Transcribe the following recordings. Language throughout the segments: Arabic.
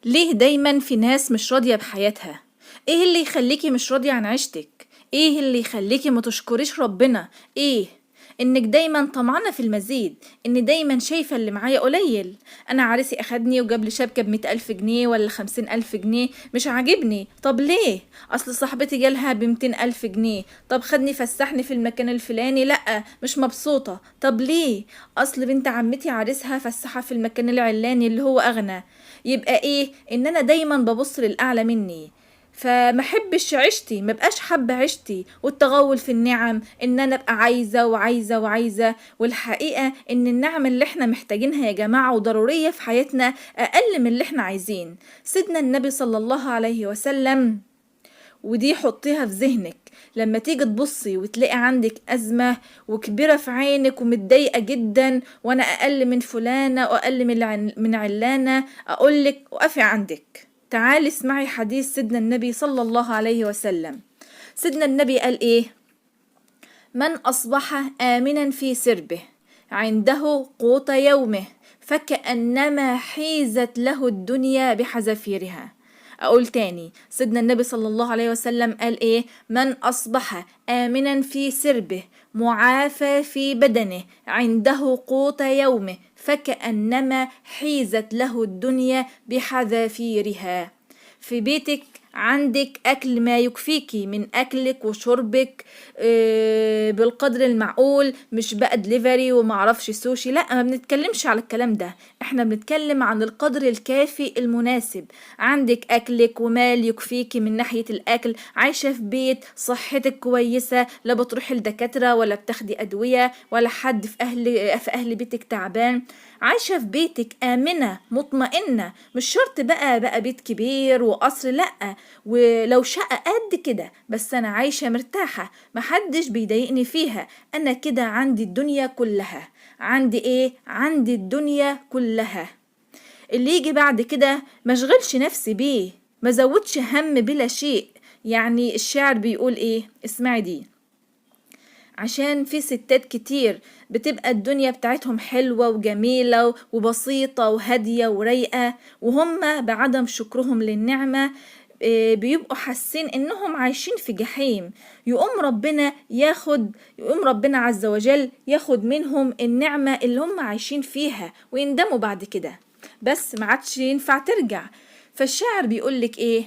ليه دايما في ناس مش راضية بحياتها؟ ايه اللي يخليكي مش راضية عن عيشتك؟ ايه اللي يخليكي ما تشكريش ربنا؟ ايه؟ انك دايما طمعانة في المزيد، ان دايما شايفة اللي معايا قليل. انا عريسي اخدني وجاب لي شبكة ب100,000 جنيه ولا 50,000 جنيه، مش عاجبني. طب ليه؟ اصل صاحبتي جالها ب200,000 جنيه. طب خدني فسحني في المكان الفلاني، لأ مش مبسوطة. طب ليه؟ اصل بنت عمتي عريسها فسحها في المكان العلاني اللي هو اغنى. يبقى ايه؟ ان انا دايما ببص للاعلى مني، فمحبش عيشتي، مبقاش حابة عيشتي، والتغول في النعم ان انا ابقى عايزة وعايزة وعايزة. والحقيقة ان النعم اللي احنا محتاجينها يا جماعة وضرورية في حياتنا اقل من اللي احنا عايزين. سيدنا النبي صلى الله عليه وسلم، ودي حطيها في ذهنك، لما تيجي تبصي وتلاقي عندك أزمة وكبيرة في عينك ومتضايقة جدا، وأنا أقل من فلانة وأقل من علانة، أقولك وقفي عندك، تعالي اسمعي حديث سيدنا النبي صلى الله عليه وسلم. سيدنا النبي قال إيه؟ من أصبح آمنا في سربه عنده قوت يومه فكأنما حيزت له الدنيا بحذافيرها. أقول تاني، سيدنا النبي صلى الله عليه وسلم قال إيه؟ من أصبح آمنا في سربه معافى في بدنه عنده قوت يومه فكأنما حيزت له الدنيا بحذافيرها. في بيتك عندك أكل ما يكفيكي من أكلك وشربك بالقدر المعقول، مش بقى دليفري ومعرفش سوشي، لا ما بنتكلمش على الكلام ده، احنا بنتكلم عن القدر الكافي المناسب. عندك أكلك ومال يكفيكي من ناحية الأكل، عايشة في بيت صحتك كويسة، لا بتروحي لدكاترة ولا بتاخدي أدوية ولا حد في أهل بيتك تعبان، عايشة في بيتك آمنة مطمئنة. مش شرط بقى بيت كبير وقصر، لأ، ولو شقة قد كده بس أنا عايشة مرتاحة، محدش بيضايقني فيها، أنا كده عندي الدنيا كلها. عندي إيه؟ عندي الدنيا كلها. اللي يجي بعد كده مشغلش نفسي بيه، مزودش هم بلا شيء. يعني الشعر بيقول إيه؟ اسمعي دي، عشان في ستات كتير بتبقى الدنيا بتاعتهم حلوة وجميلة وبسيطة وهادية ورايقة، وهم بعدم شكرهم للنعمة بيبقوا حاسين انهم عايشين في جحيم. يقوم ربنا عز وجل ياخد منهم النعمة اللي هم عايشين فيها ويندموا بعد كده، بس ما عادش ينفع ترجع. فالشاعر بيقولك ايه؟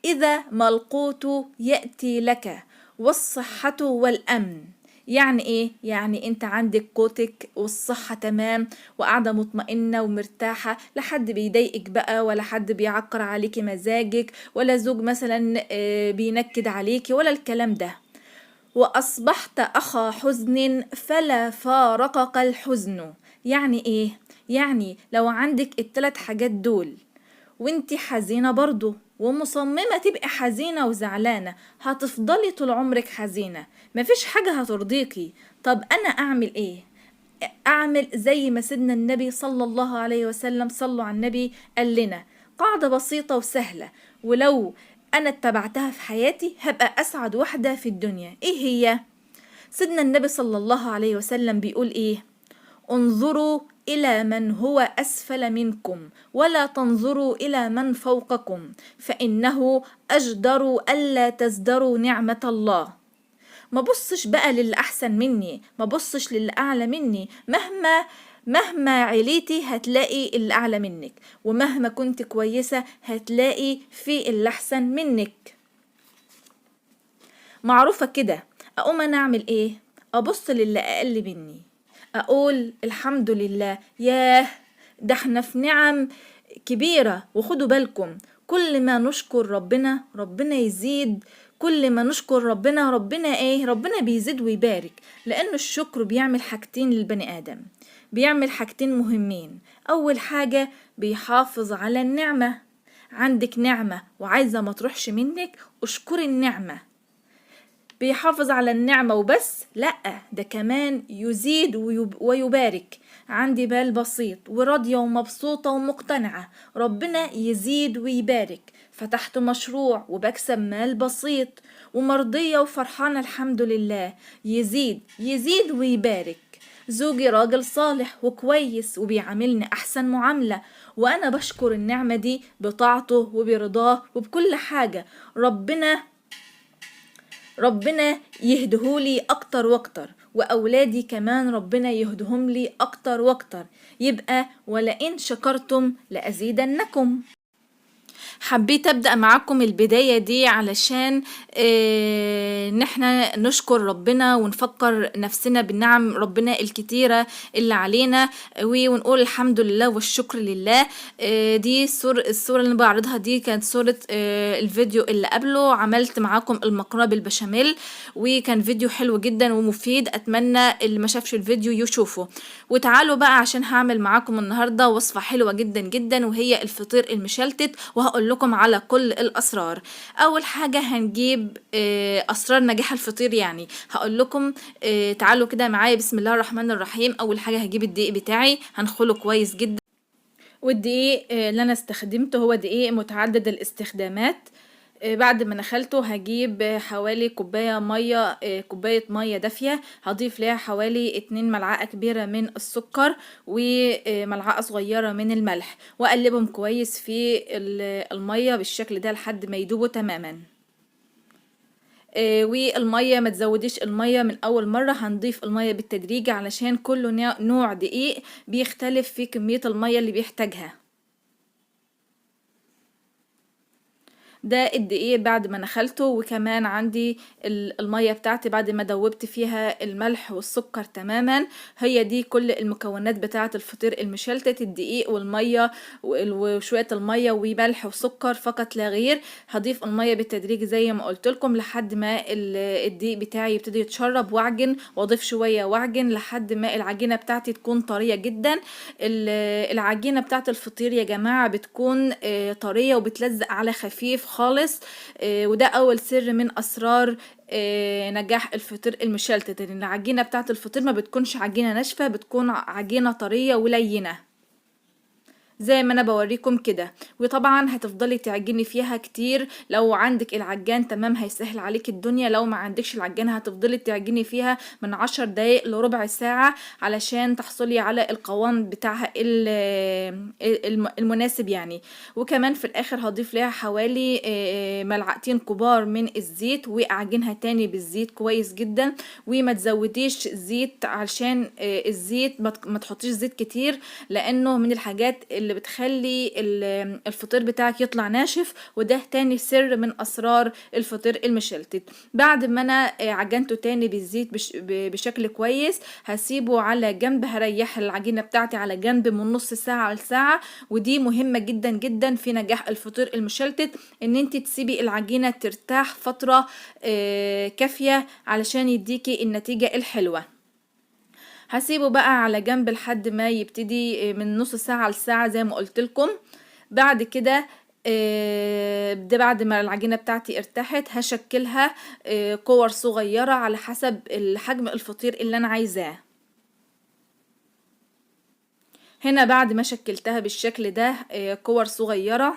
اذا ما القوت يأتي لك والصحة والأمن. يعني ايه؟ يعني انت عندك قوتك والصحة تمام وقاعدة مطمئنة ومرتاحة، لا حد بيضايقك بقى ولا حد بيعكر عليكي مزاجك ولا زوج مثلا بينكد عليكي ولا الكلام ده. وأصبحت أخا حزن فلا فارقك الحزن. يعني ايه؟ يعني لو عندك الثلاث حاجات دول وانتي حزينة برضو ومصممة تبقي حزينة وزعلانة، هتفضلي طول عمرك حزينة، مفيش حاجة هترضيكي. طب أنا أعمل إيه؟ أعمل زي ما سيدنا النبي صلى الله عليه وسلم، صلوا على النبي، قال لنا قاعدة بسيطة وسهلة، ولو أنا اتبعتها في حياتي هبقى أسعد واحدة في الدنيا. إيه هي؟ سيدنا النبي صلى الله عليه وسلم بيقول إيه؟ انظروا إلى من هو أسفل منكم ولا تنظروا إلى من فوقكم فإنه أجدر ألا تزدروا نعمة الله. ما بصش بقى للي أحسن مني، ما بصش للي أعلى مني، مهما عليتي هتلاقي اللي أعلى منك، ومهما كنت كويسة هتلاقي في اللي أحسن منك. معروفة كده. أقوم أنا أعمل إيه؟ أبص للي أقل مني، اقول الحمد لله، ياه ده احنا في نعم كبيرة. وخدوا بالكم، كل ما نشكر ربنا ربنا يزيد، كل ما نشكر ربنا ربنا بيزيد ويبارك، لأن الشكر بيعمل حاجتين للبني آدم، بيعمل حاجتين مهمين. أول حاجة بيحافظ على النعمة، عندك نعمة وعايزة ما تروحش منك، اشكري النعمة. بيحافظ على النعمة وبس؟ لأ، ده كمان يزيد ويبارك. عندي بال بسيط وراضية ومبسوطة ومقتنعة، ربنا يزيد ويبارك. فتحت مشروع وبكسب مال بسيط ومرضية وفرحانة الحمد لله، يزيد ويبارك. زوجي راجل صالح وكويس وبيعاملني احسن معاملة، وانا بشكر النعمة دي بطاعته وبرضاه وبكل حاجة. ربنا يهدهولي اكتر واكتر، واولادي كمان ربنا يهدهم لي اكتر واكتر. يبقى ولئن شكرتم لازيدنكم. حبيت ابدأ معاكم البداية دي علشان ان احنا نشكر ربنا ونفكر نفسنا بالنعم ربنا الكتيرة اللي علينا، ونقول الحمد لله والشكر لله. دي الصورة اللي بعرضها دي كانت صورة الفيديو اللي قبله، عملت معاكم المكرونة بالبشاميل، وكان فيديو حلو جدا ومفيد، اتمنى اللي ما شافش الفيديو يشوفه. وتعالوا بقى عشان هعمل معاكم النهاردة وصفة حلوة جدا جدا، وهي الفطير المشلتت، وهقول لكم على كل الاسرار. اول حاجة هنجيب اسرار نجاح الفطير، يعني هقول لكم تعالوا كده معايا. بسم الله الرحمن الرحيم. اول حاجة هجيب الدقيق بتاعي، هنخله كويس جدا، والدقيق اللي انا استخدمته هو دقيق متعدد الاستخدامات. بعد ما نخلته هجيب حوالي كوباية مية دافية، هضيف لها حوالي 2 ملعقة كبيرة من السكر وملعقة صغيرة من الملح، واقلبهم كويس في المية بالشكل ده لحد ما يدوبوا تماما. والمية ما تزوديش المية من اول مرة، هنضيف المية بالتدريج علشان كل نوع دقيق بيختلف في كمية المية اللي بيحتاجها. ده الدقيق بعد ما نخلته، وكمان عندي المية بتاعتي بعد ما دوبت فيها الملح والسكر تماما. هي دي كل المكونات بتاعة الفطير المشلتت، الدقيق والمية وشوية المية وملح وسكر فقط لا غير. هضيف المية بالتدريج زي ما قلت لكم لحد ما الدقيق بتاعي يبتدي يتشرب، واعجن واضيف شوية واعجن لحد ما العجينة بتاعتي تكون طرية جدا. العجينة بتاعة الفطير يا جماعة بتكون طرية وبتلزق على خفيف خالص، وده اول سر من اسرار نجاح الفطير المشلتت، ان العجينة بتاعت الفطير ما بتكونش عجينة ناشفة، بتكون عجينة طرية ولينة زي ما انا بوريكم كده. وطبعا هتفضلي تعجني فيها كتير، لو عندك العجان تمام هيسهل عليك الدنيا، لو ما عندكش العجان هتفضلي تعجني فيها من 10 دقايق لربع ساعة علشان تحصلي على القوام بتاعها المناسب يعني. وكمان في الاخر هضيف لها حوالي ملعقتين كبار من الزيت، واعجنها تاني بالزيت كويس جدا. وما تزوديش زيت علشان الزيت ما تحطيش زيت كتير، لانه من الحاجات اللي بتخلي الفطير بتاعك يطلع ناشف، وده تاني سر من اسرار الفطير المشلتت. بعد ما انا عجنته تاني بالزيت بشكل كويس، هسيبه على جنب، هريح العجينة بتاعتي على جنب من نص ساعة لساعة. ودي مهمة جدا جدا في نجاح الفطير المشلتت، ان انت تسيبي العجينة ترتاح فترة كافية علشان يديكي النتيجة الحلوة. هسيبه بقى على جنب لحد ما يبتدي من نص ساعة لساعة زي ما قلت لكم. بعد كده ده بعد ما العجينة بتاعتي ارتاحت هشكلها كور صغيرة على حسب الحجم الفطير اللي انا عايزاه. هنا بعد ما شكلتها بالشكل ده كور صغيرة،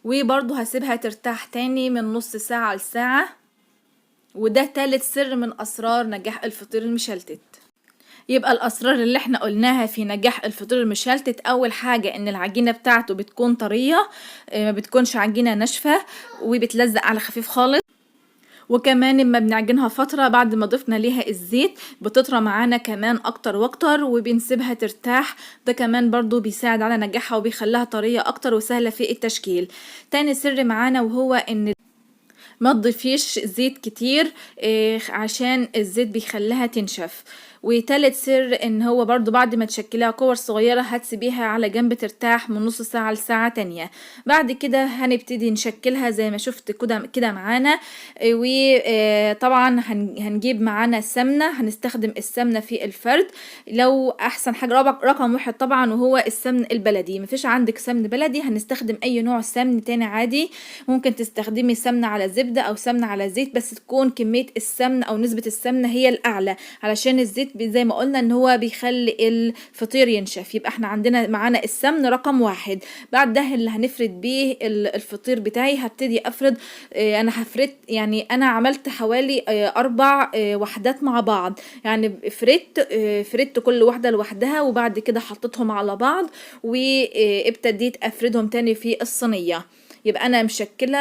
وبرضو هسيبها ترتاح تاني من نص ساعة لساعة. وده تالت سر من اسرار نجاح الفطير المشلتت. يبقى الاسرار اللي احنا قلناها في نجاح الفطير المشلتت، اول حاجة ان العجينة بتاعته بتكون طرية، ما بتكونش عجينة ناشفة وبتلزق على خفيف خالص. وكمان لما بنعجنها فترة بعد ما ضفنا ليها الزيت بتطرى معانا كمان اكتر واكتر، وبنسيبها ترتاح، ده كمان برضو بيساعد على نجاحها وبيخليها طرية اكتر وسهلة في التشكيل. تاني سر معانا وهو ان ما تضيفيش زيت كتير عشان الزيت بيخليها تنشف. وتالت سر ان هو برضو بعد ما تشكلها كور صغيرة هتسيبيها على جنب ترتاح من نص ساعة لساعة تانية. بعد كده هنبتدي نشكلها زي ما شفت كده معانا. وطبعا هنجيب معانا السمنة، هنستخدم السمنة في الفرد. لو احسن حاجة رقم 1 طبعا وهو السمن البلدي، مفيش عندك سمن بلدي هنستخدم اي نوع سمن تاني عادي. ممكن تستخدمي سمنة على زبدة او سمنة على زيت، بس تكون كمية السمن او نسبة السمنة هي الاعلى علشان الزيت زي ما قلنا ان هو بيخلي الفطير ينشف. يبقى احنا عندنا معانا السمن رقم 1. بعد ده اللي هنفرد بيه الفطير بتاعي. هبتدي افرد، انا هفرد يعني انا عملت حوالي 4 وحدات مع بعض، يعني فردت كل واحدة لوحدها، وبعد كده حطيتهم على بعض وابتديت افردهم تاني في الصينية. يبقى انا مشكلة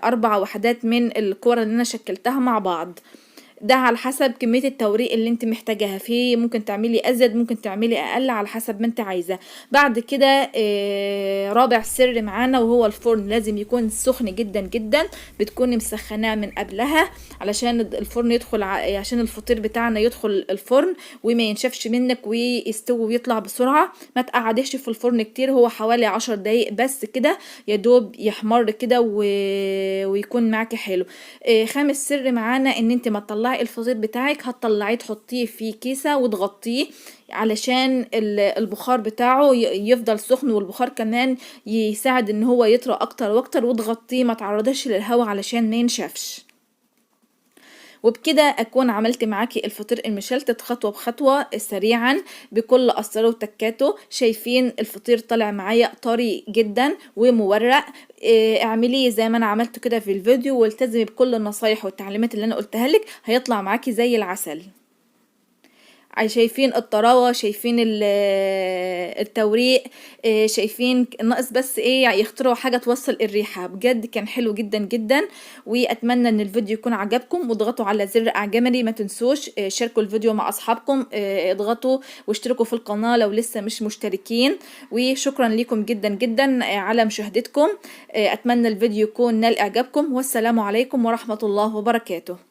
4 وحدات من الكرة اللي انا شكلتها مع بعض. ده على حسب كمية التوريق اللي انت محتاجاها فيه، ممكن تعملي ازيد ممكن تعملي اقل على حسب ما انت عايزة. بعد كده رابع سر معانا وهو الفرن لازم يكون سخن جدا جدا، بتكوني مسخناه من قبلها علشان الفرن يدخل عشان الفطير بتاعنا يدخل الفرن وما ينشفش منك ويستوي ويطلع بسرعة. ما تقعديش في الفرن كتير، هو حوالي 10 دقايق بس كده يدوب يحمر كده ويكون معاكي حلو. خامس سر معانا ان انت ما تطلعي الفطير بتاعك، هتطلعيه تحطيه في كيسة وتغطيه علشان البخار بتاعه يفضل سخن، والبخار كمان يساعد ان هو يطرى اكتر واكتر، وتغطيه ما تعرضش للهواء علشان ما ينشفش. وبكده اكون عملت معاكي الفطير المشلتت خطوة بخطوة سريعا بكل اسراره وتكاته. شايفين الفطير طلع معايا طري جدا ومورق. اعمليه زي ما انا عملت كده في الفيديو، والتزمي بكل النصايح والتعليمات اللي انا قلتها لك، هيطلع معاكي زي العسل. شايفين الطراوة، شايفين التوريق، شايفين ناقص بس ايه يخترعوا حاجة توصل الريحة. بجد كان حلو جدا جدا، واتمنى ان الفيديو يكون عجبكم، واضغطوا على زر اعجبني. ما تنسوش شاركوا الفيديو مع اصحابكم، اضغطوا واشتركوا في القناة لو لسه مش مشتركين. وشكرا لكم جدا جدا على مشاهدتكم. اتمنى الفيديو يكون نال اعجابكم، والسلام عليكم ورحمة الله وبركاته.